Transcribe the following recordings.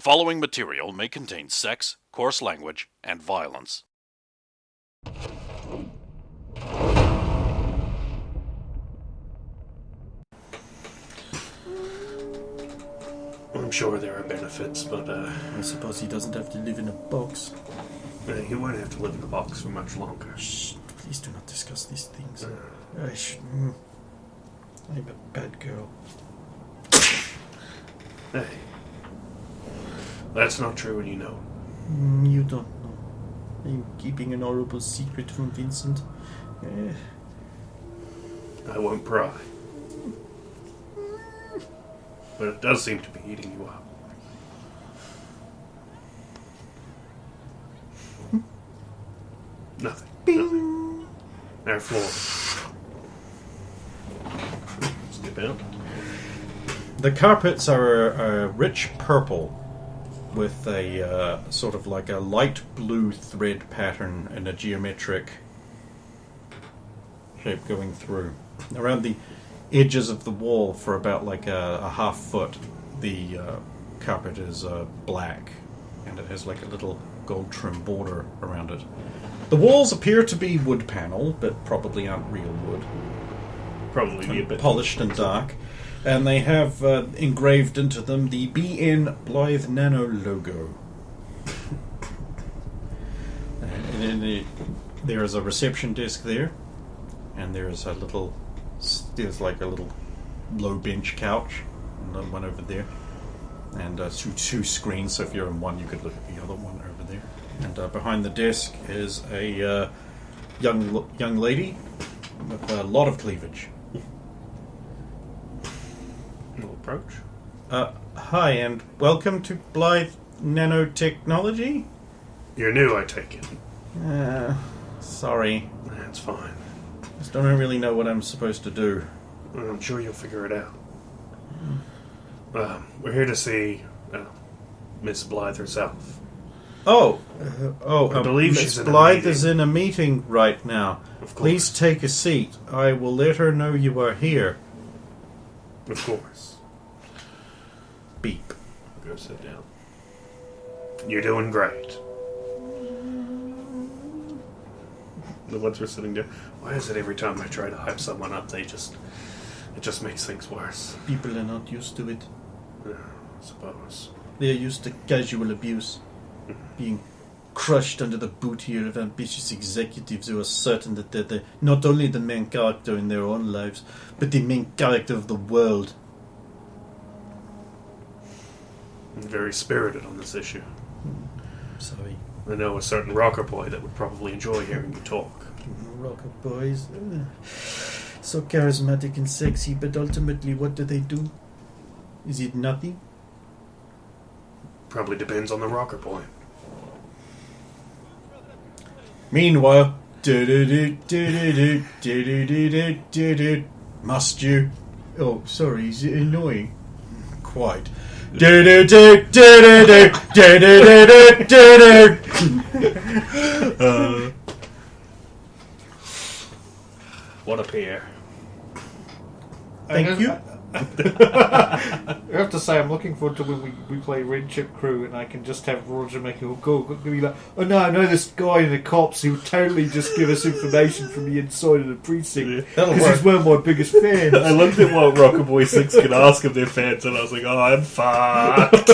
following material may contain sex, coarse language, and violence. I'm sure there are benefits, but I suppose he doesn't have to live in a box. he won't have to live in the box for much longer. Shh, please do not discuss these things. I'm a bad girl. Hey, that's not true, and you know. You don't know. I'm keeping an horrible secret from Vincent. I won't pry. But it does seem to be eating you up. Nothing. Nothing. Our floor. Skip out. The carpets are a rich purple with a sort of like a light blue thread pattern and a geometric shape going through. Around the edges of the wall for about like a half foot, the carpet is black and it has like a little gold trim border around it. The walls appear to be wood panel, but probably aren't real wood. Probably be a bit polished and dark. And they have engraved into them the BN Blythe Nano logo. There is a reception desk there, and there's like a little low bench couch, and one over there, and two screens. So if you're in one, you could look at the other one over there. And behind the desk is a young lady with a lot of cleavage. We'll approach. Hi, and welcome to Blythe Nanotechnology. You're new, I take it. Sorry. That's fine. Just don't really know what I'm supposed to do. Well, I'm sure you'll figure it out. We're here to see Miss Blythe herself. I believe Miss Miss Blythe is in a meeting right now. Of course. Please take a seat. I will let her know you are here. Of course. Beep. Go sit down. You're doing great. The ones we're sitting down. Why is it every time I try to hype someone up, it just makes things worse? People are not used to it. Yeah, I suppose. They're used to casual abuse. Being crushed under the boot here of ambitious executives who are certain that they're not only the main character in their own lives, but the main character of the world. I'm very spirited on this issue. Sorry. I know a certain rocker boy that would probably enjoy hearing you talk. Rocker boys. So charismatic and sexy, but ultimately what do they do? Is it nothing? Probably depends on the rocker boy. Meanwhile, must you? Oh, sorry, is it annoying? Quite. What a pair. Thank you. I have to say, I'm looking forward to when we play Red Chip Crew and I can just have Roger making a call. Be like, oh no, I know this guy in the cops who would totally just give us information from the inside of the precinct because he's one of my biggest fans. I looked at what Rocker Boy 6 could ask of their fans and I was like, oh, I'm fucked.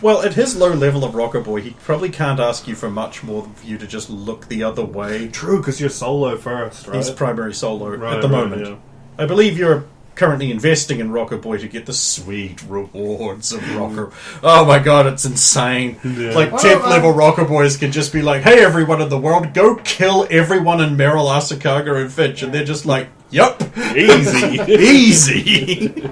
Well, at his low level of rocker boy, he probably can't ask you for much more than for you to just look the other way. True, because you're solo first, right? He's primary solo Right, at the right, moment. yeah. I believe you're currently investing in Rocker Boy to get the sweet rewards of Rocker. Oh my god, it's insane. Yeah. Like 10th level Rocker Boys can just be like, hey everyone in the world, go kill everyone in Merrill, Asakaga and Finch, and they're just like, yup. Easy. Easy.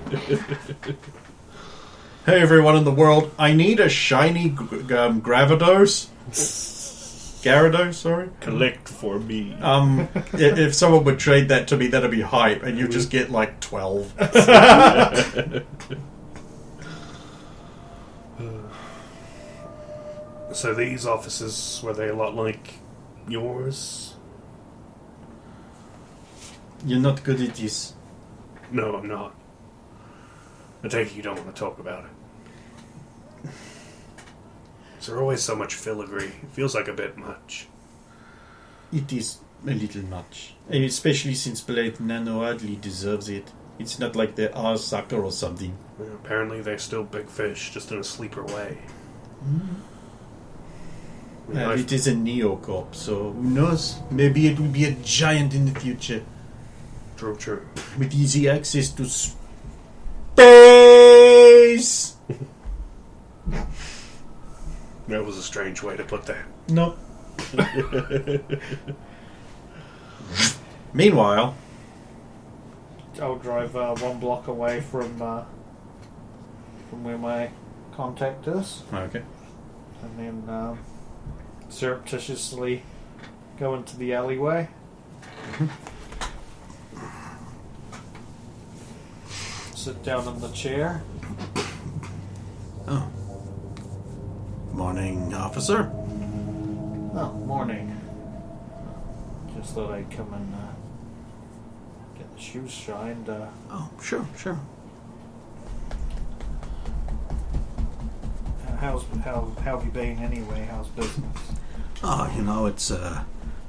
Hey everyone in the world, I need a shiny Gravados. Gyarados, sorry. Collect for me. If someone would trade that to me, that'd be hype, and you just get like 12. So these offices, were they a lot like yours? You're not good at this. No, I'm not. I take it you don't want to talk about it. Is there always so much filigree? It feels like a bit much. It is a little much. Especially since Blade Nano hardly deserves it. It's not like they are sucker or something. Apparently they're still big fish, just in a sleeper way. Well, it is a Neocorp, so who knows? Maybe it will be a giant in the future. True. With easy access to space! That was a strange way to put that. No. Meanwhile, I'll drive 1 block away from where my contact is, okay. and then surreptitiously go into the alleyway. Sit down in the chair. Oh. Morning, officer. Oh, morning. Just thought I'd come and get the shoes shined. Oh, sure. How have you been anyway? How's business? Oh, it's a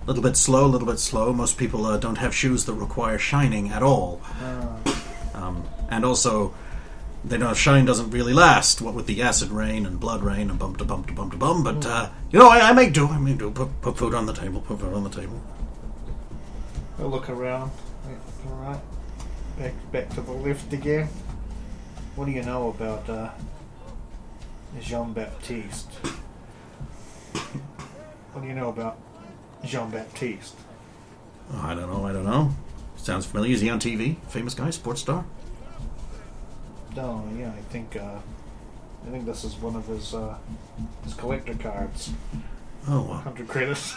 little bit slow. Most people don't have shoes that require shining at all. And also, they know shine doesn't really last. What with the acid rain and blood rain and bum to bum. But I may do. Put food on the table. I'll look around. All right. Back to the lift again. What do you know about Jean-Baptiste? What do you know about Jean-Baptiste? Oh, I don't know. Sounds familiar. Is he on TV? Famous guy, sports star? No, yeah, I think this is one of his collector cards. Oh, 100 credits.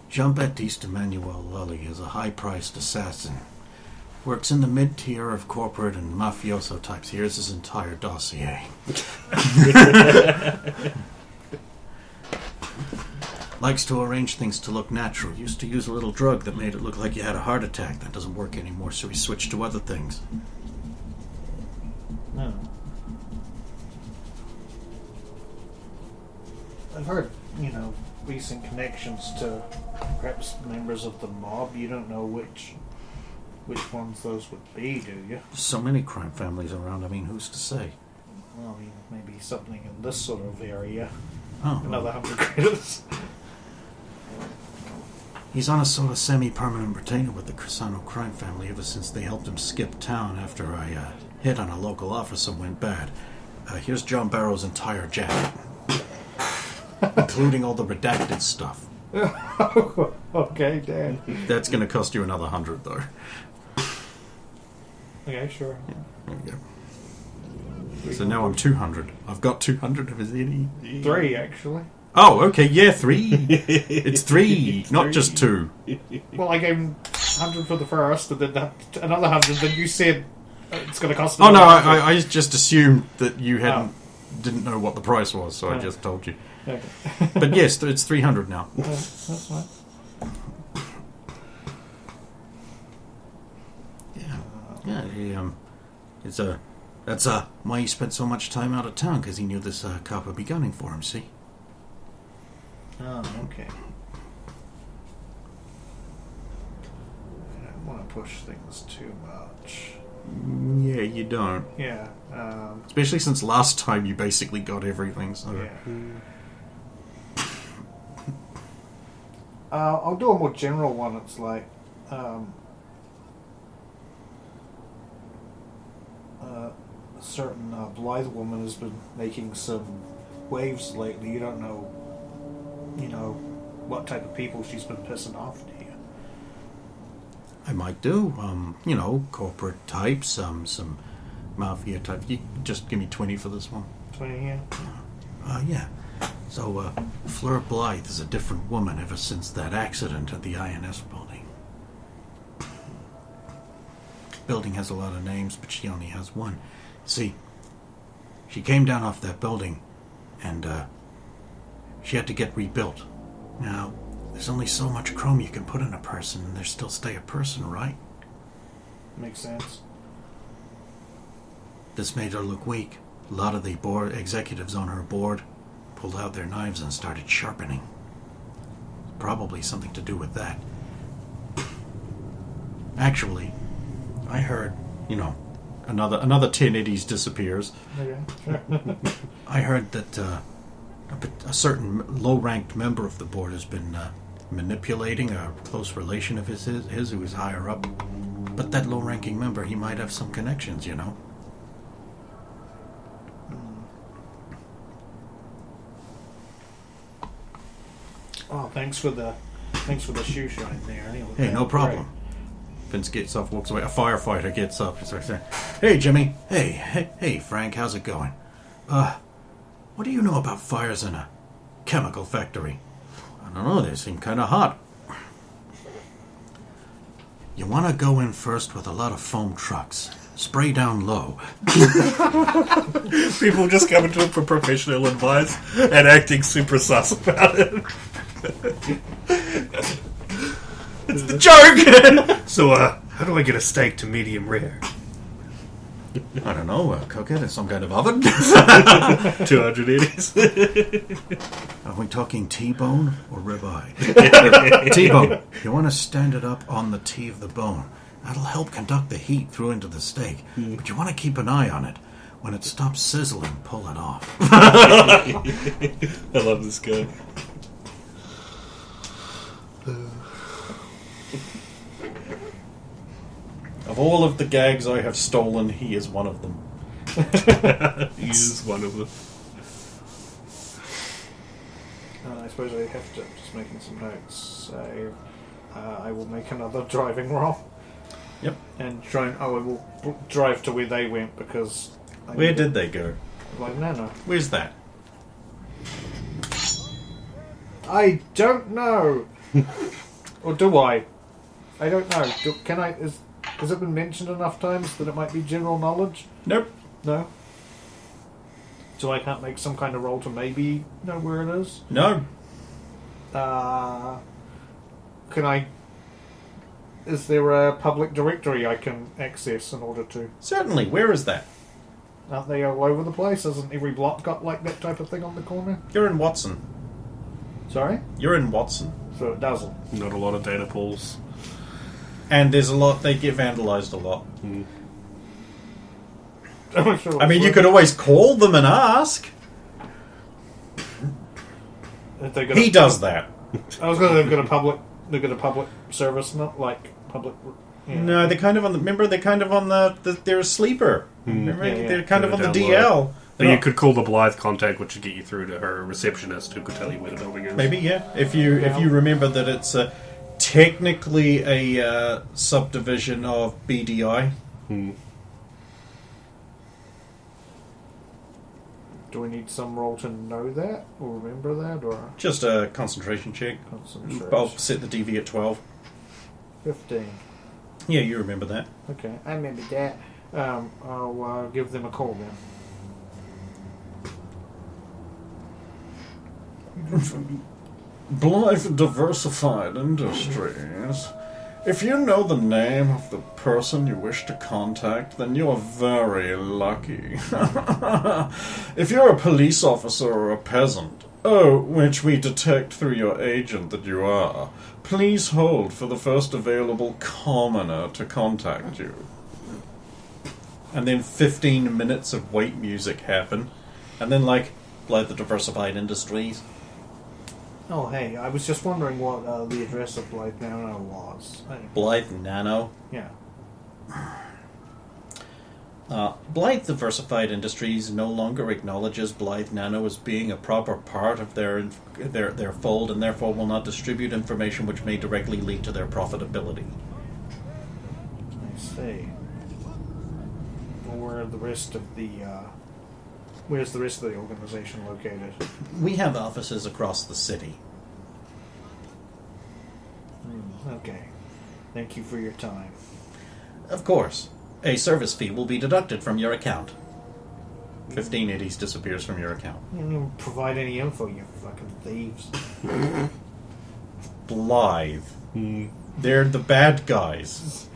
Jean-Baptiste Emmanuel Lully is a high-priced assassin. Works in the mid-tier of corporate and mafioso types. Here's his entire dossier. Likes to arrange things to look natural. Used to use a little drug that made it look like you had a heart attack. That doesn't work anymore, so he switched to other things. No. I've heard, recent connections to perhaps members of the mob. You don't know which ones those would be, do you? So many crime families around. I mean, who's to say? Well, maybe something in this sort of area. Oh, Another 100 credits. He's on a sort of semi-permanent retainer with the Crisano crime family ever since they helped him skip town after I hit on a local officer went bad. Here's John Barrow's entire jacket, including all the redacted stuff. Okay, Dan. That's going to cost you another 100, though. Okay, sure. There we go. So now I'm 200. I've got 200 of his ID. 3, actually. Oh, okay, yeah, 3. It's 3, not just 2. Well, I gave him 100 for the first, and then another 100. Then you said it's going to cost. Oh no, I just assumed that you didn't know what the price was, so I just told you. Okay. But yes, it's 300 now. That's fine. Yeah. That's why he spent so much time out of town, because he knew this cop would be gunning for him. See. Oh, okay. I don't want to push things too much. Yeah, you don't. Yeah. Especially since last time you basically got everything. So. Yeah. I'll do a more general one. It's like, a certain Blythe woman has been making some waves lately. You don't know, what type of people she's been pissing off, do you? I might do. Corporate types, some mafia type. You just give me 20 for this one. 20, yeah. Yeah. So, Fleur Blythe is a different woman ever since that accident at the INS building. Building has a lot of names, but she only has one. See, she came down off that building, and she had to get rebuilt. Now, there's only so much chrome you can put in a person, and there still stay a person, right? Makes sense. This made her look weak. A lot of the board executives on her board pulled out their knives and started sharpening. Probably something to do with that. Actually, I heard, another 10 iddies disappears. Okay. I heard that a certain low-ranked member of the board has been manipulating a close relation of his who is higher up. But that low-ranking member, he might have some connections, Oh, thanks for the shoe shine there. Anyway, Hey, no problem. Vince gets up, walks away. A firefighter gets up and starts saying, "Hey, Jimmy. Hey, Frank. How's it going? What do you know about fires in a chemical factory?" "I don't know. They seem kind of hot." "You want to go in first with a lot of foam trucks. Spray down low." People just coming to him for professional advice and acting super sus about it. It's the joke! So, how do I get a steak to medium rare? "I don't know. Cook it in some kind of oven." 280s. Are we talking T-bone or ribeye? T-bone. You want to stand it up on the T of the bone. That'll help conduct the heat through into the steak. But you want to keep an eye on it. When it stops sizzling, pull it off. I love this guy. Of all of the gags I have stolen, he is one of them. He is one of them. I suppose I have to, just making some notes. So I will make another driving roll. Yep. And I will drive to where they went because. Where did they go? Like Nano. Where's that? I don't know. Or do I? I don't know. Can I? Has it been mentioned enough times that it might be general knowledge? Nope. No. So I can't make some kind of roll to maybe know where it is? No. Can I... Is there a public directory I can access in order to... Certainly. Where is that? Aren't they all over the place? Hasn't every block got like that type of thing on the corner? You're in Watson. Sorry? You're in Watson. So it doesn't. Not a lot of data pools. And there's a lot... They get vandalized a lot. I'm sure I mean, you could always call them and ask. if they got He does that. I was going to they've got a public service, not like public... Yeah. No, they're kind of on the... Remember, they're kind of on they're a sleeper. Remember? Yeah, yeah. They're kind of on the Down DL. low. But you could call the Blythe contact, which would get you through to her receptionist, who could tell you where the building is. Maybe, yeah. If you remember that it's technically a subdivision of BDI. Do we need some roll to know that or remember that or Just a concentration check. concentration? I'll set the DV at 12. 15. Yeah, you remember that. Okay, I remember that. I'll give them a call then. Blythe Diversified Industries. If you know the name of the person you wish to contact, then you're very lucky. If you're a police officer or a peasant, which we detect through your agent that you are, please hold for the first available commoner to contact you. And then 15 minutes of wait music happen. And then, Blythe Diversified Industries. Oh, hey, I was just wondering what the address of Blythe Nano was. Blythe Nano? Yeah. Blythe Diversified Industries no longer acknowledges Blythe Nano as being a proper part of their fold, and therefore will not distribute information which may directly lead to their profitability. I see. Well, where's the rest of the organization located? We have offices across the city. Okay. Thank you for your time. Of course. A service fee will be deducted from your account. 15 eddies disappears from your account. You didn't even provide any info, you fucking thieves. Blythe. They're the bad guys.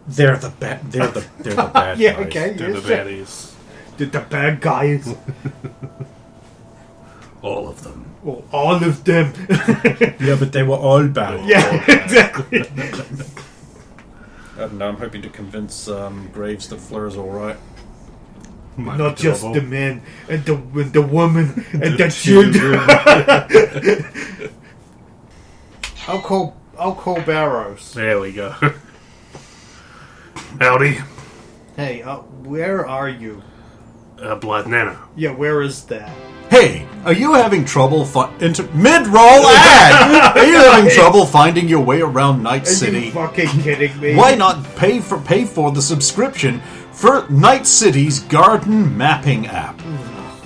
They're the bad Yeah, guys. okay. They're yes, the baddies. the bad guys. All of them. Well, all of them. Yeah, but they were all bad. Yeah, exactly. And I'm hoping to convince Graves that Fleur's alright. Might Not be just doable. the men and the woman and the children. I'll call Barrows. There we go. Howdy. Hey, where are you? Blood Nana. Yeah, where is that? Hey, are you having trouble mid-roll ad? Are you having trouble finding your way around Night Are City? you fucking kidding me? Why not pay for the subscription for Night City's garden mapping app?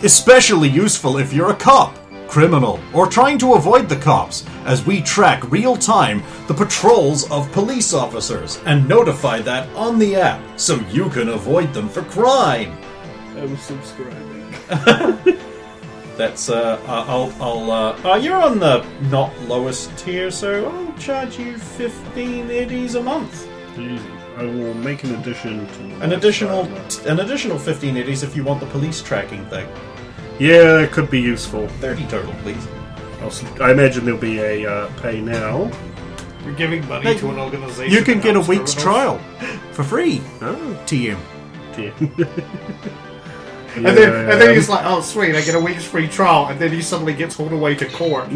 Especially useful if you're a cop, criminal, or trying to avoid the cops, as we track real-time the patrols of police officers and notify that on the app so you can avoid them for crime. I'm subscribing. That's you're on the not lowest tier, so I'll charge you 15 eddies a month. Easy. I will make an addition to An additional 15 eddies if you want the police tracking thing. Yeah, that could be useful. 30 total, please. I imagine there'll be a pay now. You're giving money Hey, to an organization. You can that get a helps week's criminals? trial for free. Oh, TM. And then he's like, "Oh, sweet! I get a week's free trial." And then he suddenly gets hauled away to court.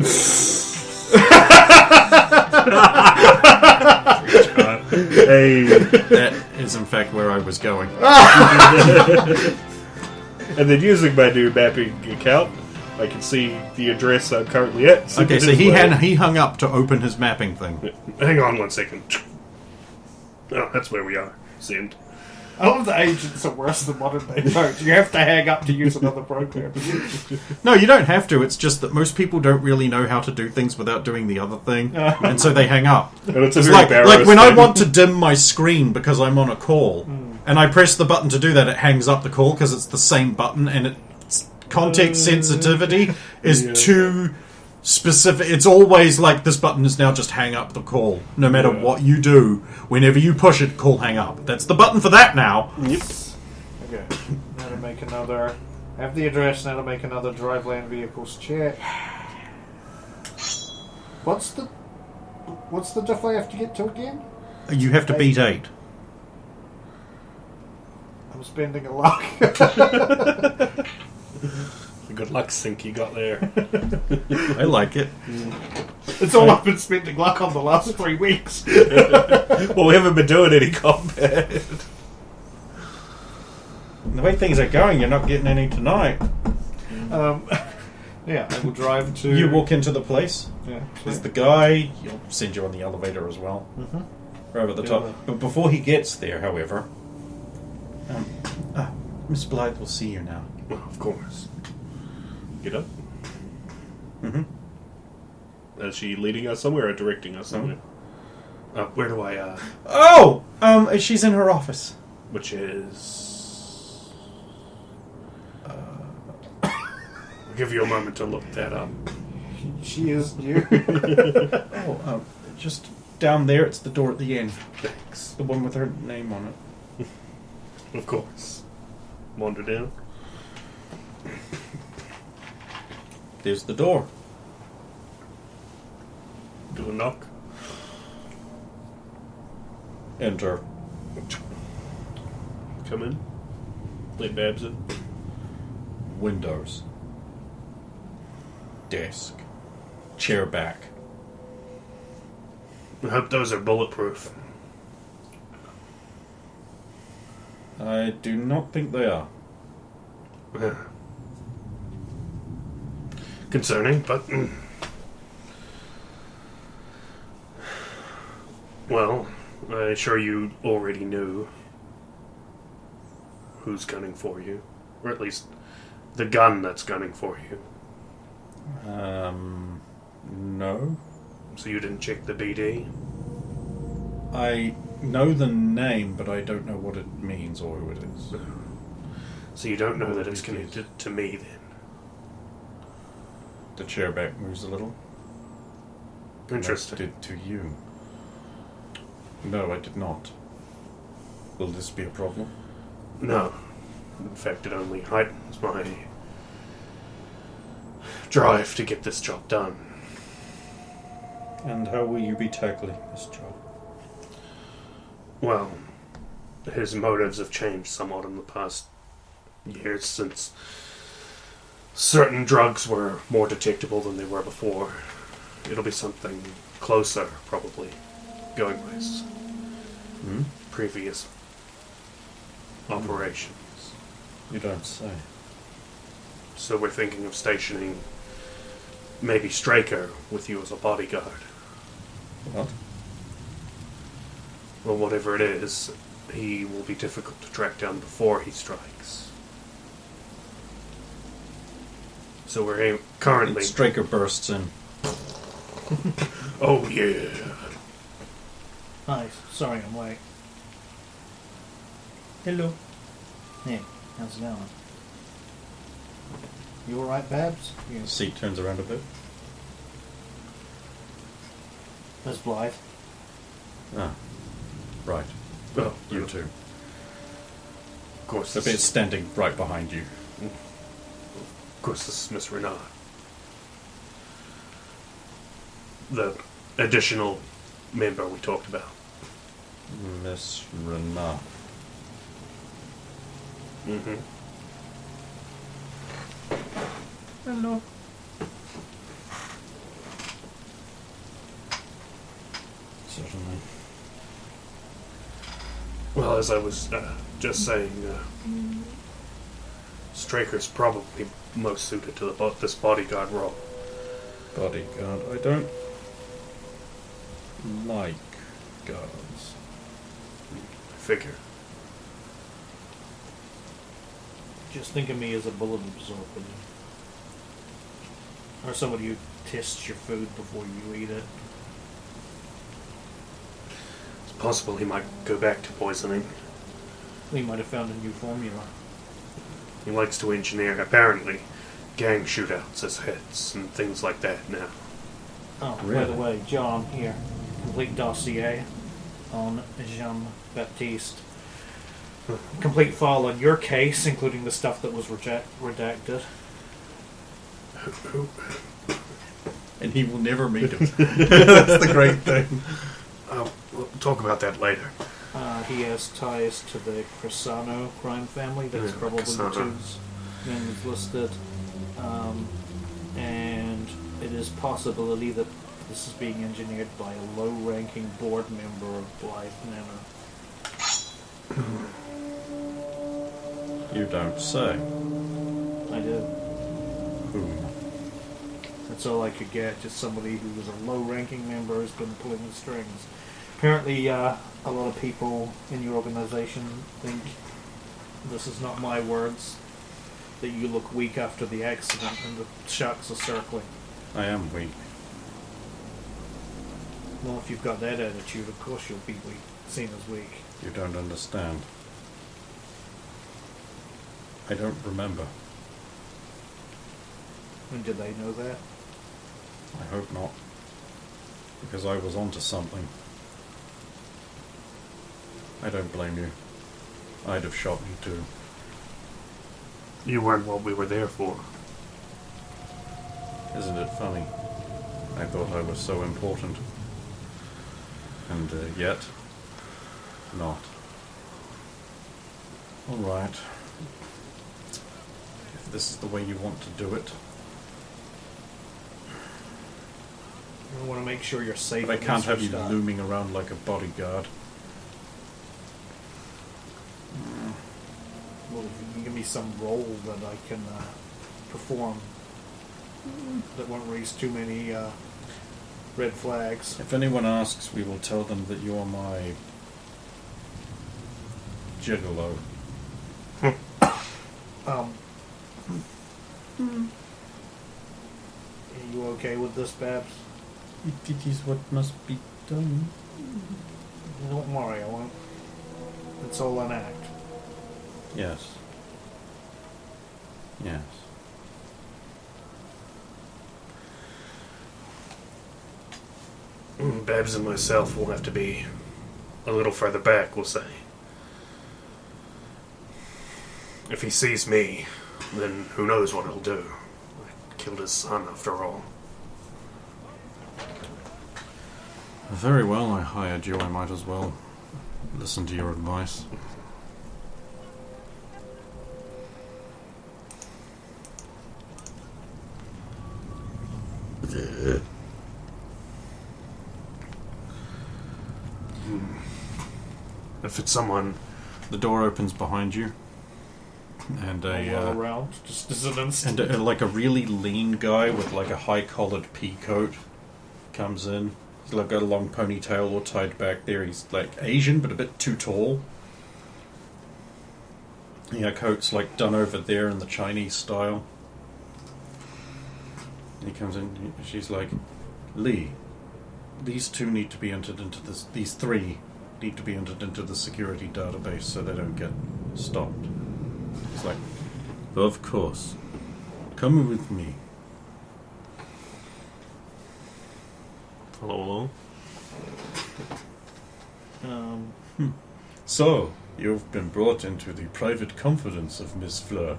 hey. That is, in fact, where I was going. And then using my new mapping account, I can see the address I'm currently at. Okay, so he hung up to open his mapping thing. Hang on 1 second. Oh, that's where we are. Send. I love the agents are worse than modern day folks. You have to hang up to use another program. No, you don't have to. It's just that most people don't really know how to do things without doing the other thing, and so they hang up. And it's It's very like when I embarrassing. want to dim my screen because I'm on a call, and I press the button to do that, it hangs up the call because it's the same button, and its context sensitivity is too specific. It's always like this button is now just hang up the call, no matter what you do. Whenever you push it, call hang up. That's the button for that now. Yep. Okay, now to make another. Have the address. Now to make another drive land vehicles check. What's the diff I have to get to again? You have to beat 8. I'm spending a lot. Good luck sync you got there. I like it. It's all I've been spending luck on the last 3 weeks. Well, we haven't been doing any combat. The way things are going, you're not getting any tonight. Yeah, I will drive to. You walk into the place. Yeah, There's the guy. He'll send you on the elevator as well. Right at the top. But before he gets there, however, Miss Blythe will see you now. Well, of course. Get up. Is she leading us somewhere or directing us somewhere? Where do I, Oh! She's in her office. which is... I'll give you a moment to look that up. She is new. Just down there, it's the door at the end. Thanks. The one with her name on it. Of course. Wander down. There's the door. Do a knock. Enter. Come in. Let Babs in. Windows. Desk. Chair back. I hope those are bulletproof. I do not think they are. Concerning, but... Well, I'm sure you already knew who's gunning for you. Or at least the gun that's gunning for you. No. So you didn't check the BD? I know the name, but I don't know what it means or who it is. So you don't know that it's connected to me, then? The chair back moves a little. Interesting. Did to you. No, I did not. Will this be a problem? No. In fact, it only heightens my drive to get this job done. And how will you be tackling this job? Well, his motives have changed somewhat in the past years since certain drugs were more detectable than they were before. It'll be something closer, probably, going by his previous operations. You don't say. So we're thinking of stationing maybe Straker with you as a bodyguard. What? Well, whatever it is, he will be difficult to track down before he strikes. So we're currently... Straker bursts in. Oh, yeah. Hi, sorry I'm late. Hello. Hey, how's it going? You alright, Babs? The Yes. seat turns around a bit. That's Blythe. Ah, right. Oh, You too. Of course, The bit standing right behind you. Of course, this is Miss Renard. The additional member we talked about. Miss Renard. Mm-hmm. Hello. Certainly. Well, as I was just saying, Straker's probably most suited to this bodyguard role. Bodyguard. I don't like guards. I figure. Just think of me as a bullet absorber. Or somebody who tests your food before you eat it. It's possible he might go back to poisoning. We might have found a new formula. He likes to engineer, apparently, gang shootouts as hits and things like that now. Oh, by Really? the way, John, here. Complete dossier on Jean-Baptiste. Complete file on your case, including the stuff that was redacted. And he will never meet him. That's the great thing. We'll talk about that later. He has ties to the Crisano crime family. That's Yeah, probably Crisano. the two men listed. And it is possibility that this is being engineered by a low-ranking board member of Blythe Manor. You don't say. I do. Whom? That's all I could get. Just somebody who was a low-ranking member has been pulling the strings. Apparently, a lot of people in your organization think, this is not my words, that you look weak after the accident and the shocks are circling. I am weak. Well, if you've got that attitude, of course you'll be weak, seen as weak. You don't understand. I don't remember. And did they know that? I hope not. Because I was onto something. I don't blame you. I'd have shot you too. You weren't what we were there for. Isn't it funny? I thought I was so important. And yet, not. Alright. If this is the way you want to do it. I want to make sure you're safe. But I can't have you start. looming around like a bodyguard. Well, if you can give me some role that I can perform that won't raise too many red flags. If anyone asks, we will tell them that you're my gigolo. Are you okay with this, Babs? It is what must be done. Don't worry, I won't. It's all an act. Yes. Yes. Babs and myself will have to be a little further back, we'll say. If he sees me, then who knows what he'll do. I killed his son, after all. Very well, I hired you. I might as well listen to your advice. If it's someone... The door opens behind you, and All around, just as an instant. and like a really lean guy with like a high-collared pea coat comes in. He's like got a long ponytail all tied back there. He's like Asian, but a bit too tall. Yeah, coat's like done over there in the Chinese style. He comes in. She's like, Lee, these two need to be entered into this. These three need to be entered into the security database so they don't get stopped. He's like, of course. Come with me. Hello? So, you've been brought into the private confidence of Miss Fleur.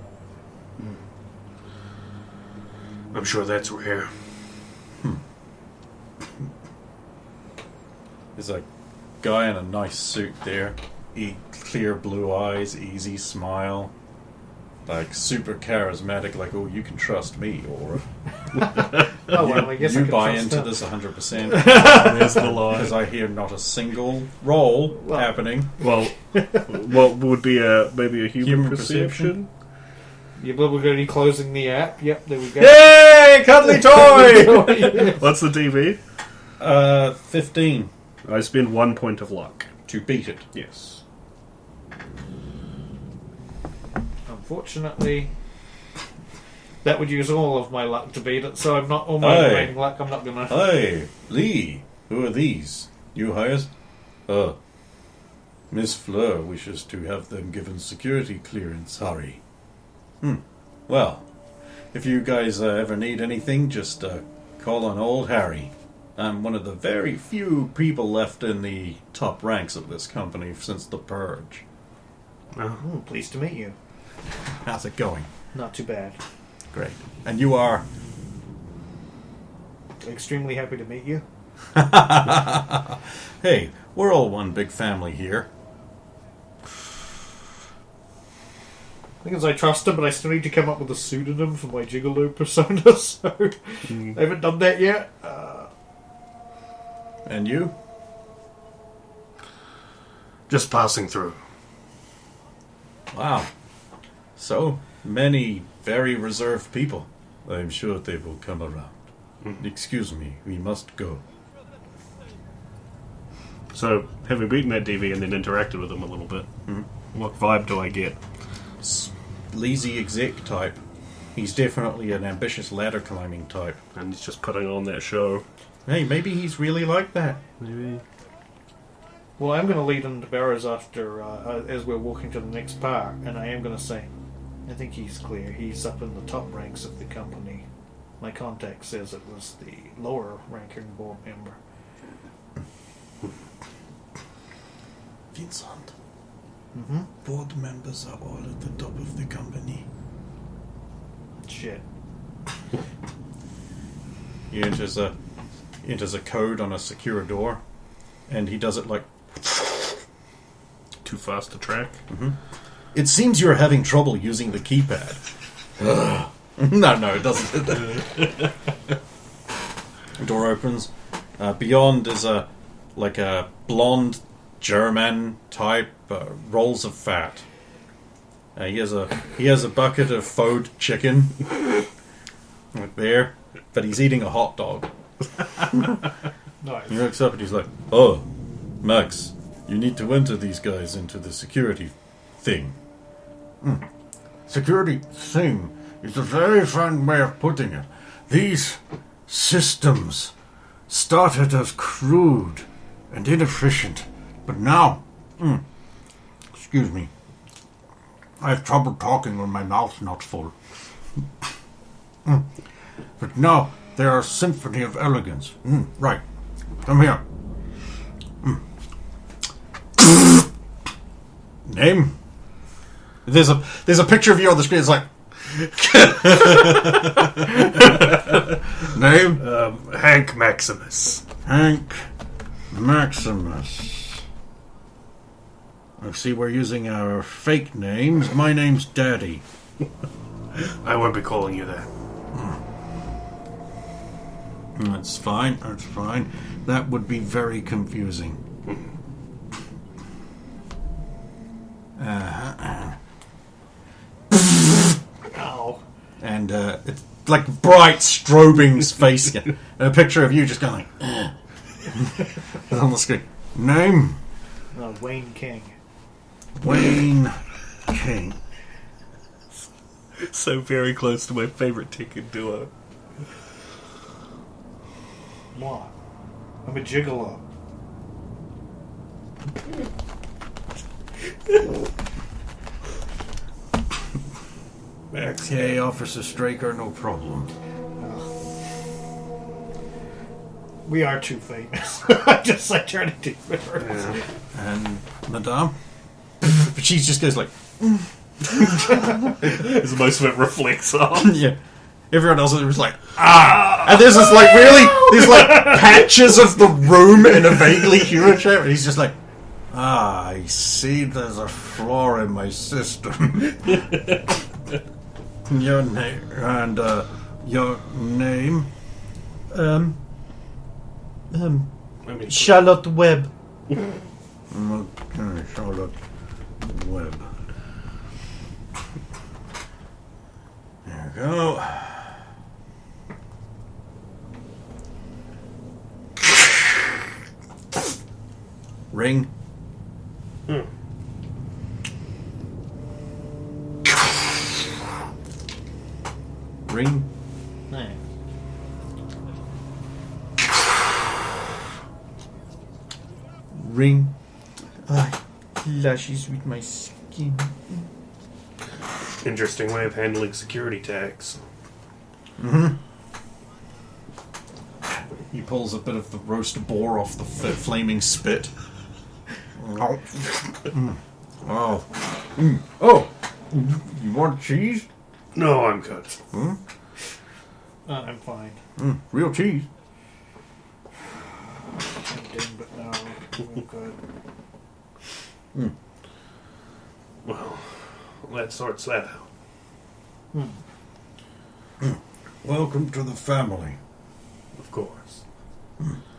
I'm sure that's rare. There's a guy in a nice suit there. Clear blue eyes, easy smile. Like, super charismatic, like, oh, you can trust me, or... Oh, well, I guess I you can buy trust into him. this 100%. There's the lie. Because I hear not a single roll happening. Well, what would be maybe a human perception? Yeah, but we're going to be closing the app. Yep, there we go. Yay! Cuddly toy! What's the DV? 15. I spend 1 point of luck. To beat it. Yes. Unfortunately, that would use all of my luck to beat it, so I'm not all my remaining luck. I'm not going to. Hey, Lee, who are these? New hires? Miss Fleur wishes to have them given security clearance. Hurry. Well, if you guys ever need anything, just call on old Harry. I'm one of the very few people left in the top ranks of this company since the purge. Pleased to meet you. How's it going? Not too bad. Great. And you are? Extremely happy to meet you. Hey, we're all one big family here. Thing is, I trust him, but I still need to come up with a pseudonym for my Gigolo persona, so I haven't done that yet. And you? Just passing through. Wow. So many very reserved people. I'm sure they will come around. Excuse me, we must go. So, having beaten that DV and then interacted with him a little bit, what vibe do I get? Lazy exec type. He's definitely an ambitious ladder climbing type. And he's just putting on that show. Hey, maybe he's really like that. Maybe. Well, I'm going to lead into Barrows after, as we're walking to the next part, and I am going to say, I think he's clear. He's up in the top ranks of the company. My contact says it was the lower ranking board member. Vincent. Board members are all at the top of the company. Shit. He enters a code on a secure door, and he does it like... Too fast to track? It seems you're having trouble using the keypad. No, it doesn't. The door opens. Beyond is a blonde German type, rolls of fat. He has a bucket of faux chicken right there, but he's eating a hot dog. Nice. He looks up and he's like, "Oh, Max, you need to enter these guys into the security thing." Security thing is a very fine way of putting it. These systems started as crude and inefficient, but now, excuse me, I have trouble talking when my mouth's not full. But now they are a symphony of elegance. Right, come here. Name? There's a picture of you on the screen. It's like name Hank Maximus. Hank Maximus. I see we're using our fake names. My name's Daddy. I won't be calling you that. That's fine. That's fine. That would be very confusing. Ow. And it's like bright strobing's face again. And a picture of you just going like on the screen. Name? Wayne King. Wayne King. So very close to my favorite Tekken duo. What? I'm a gigolo. Max. Okay, Officer Straker, no problem. We are too famous. Just like trying to do favors. Yeah. And Madame? But she just goes like, As most of it reflects on. yeah. Everyone else was like, ah! And there's this like these like patches of the room in a vaguely human shape, and he's just like, ah, I see there's a flaw in my system. Your name and your name? I mean, Charlotte Webb. Okay, Charlotte Webb. There we go. Ring. Ring. No. Ring. Lashes with my skin. interesting way of handling security tags. Mm-hmm. He pulls a bit of the roast boar off the flaming spit. Oh. Oh. Oh. You want cheese? No, I'm good. I'm fine. Real cheese. I'm dim, but no, I'm good. Well, that sorts that out. Welcome to the family. Of course.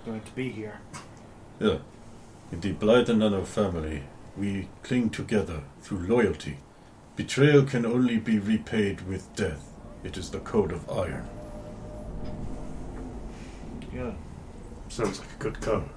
Going to be here. Yeah. In the blood and our family, we cling together through loyalty. Betrayal can only be repaid with death. It is the code of iron. Good. Sounds like a good code.